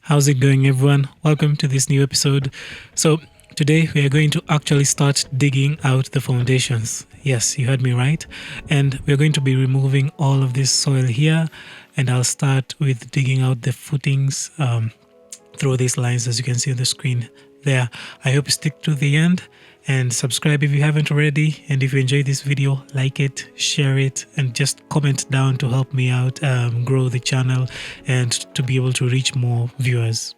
How's it going, everyone? Welcome to this new episode. So, today we are going to actually start digging out the foundations. Yes, you heard me right. And we're going to be removing all of this soil here. And I'll start with digging out the footings through these lines, as you can see on the screen there. I hope you stick to the end and subscribe if you haven't already. And if you enjoyed this video, like it, share it, and just comment down to help me out grow the channel and to be able to reach more viewers.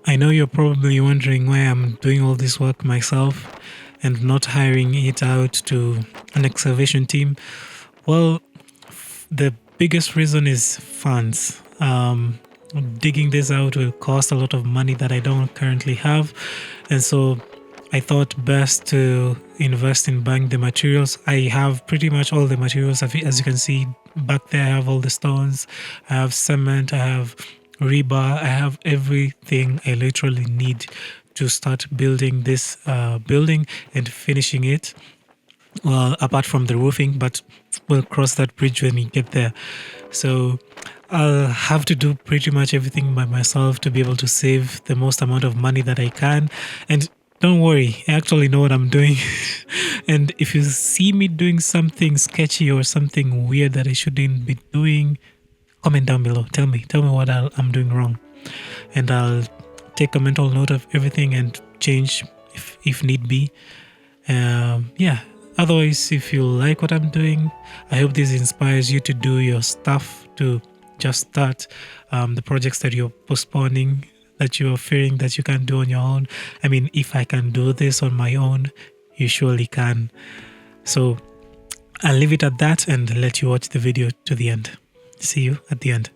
I know you're probably wondering why I'm doing all this work myself and not hiring it out to an excavation team. Well, the biggest reason is funds. Digging this out will cost a lot of money that I don't currently have. And so I thought best to invest in buying the materials. I have pretty much all the materials. As you can see back there, I have all the stones, I have cement, I have rebar, I have everything I literally need to start building this building and finishing it. Well, apart from the roofing, but we'll cross that bridge when we get there. So I'll have to do pretty much everything by myself to be able to save the most amount of money that I can. And don't worry, I actually know what I'm doing. And if you see me doing something sketchy or something weird that I shouldn't be doing, comment down below. Tell me what I'm doing wrong. And I'll take a mental note of everything and change if need be. Yeah. Otherwise, if you like what I'm doing, I hope this inspires you to do your stuff, to just start the projects that you're postponing, that you're fearing that you can't do on your own. I mean, if I can do this on my own, you surely can. So I'll leave it at that and let you watch the video to the end. See you at the end.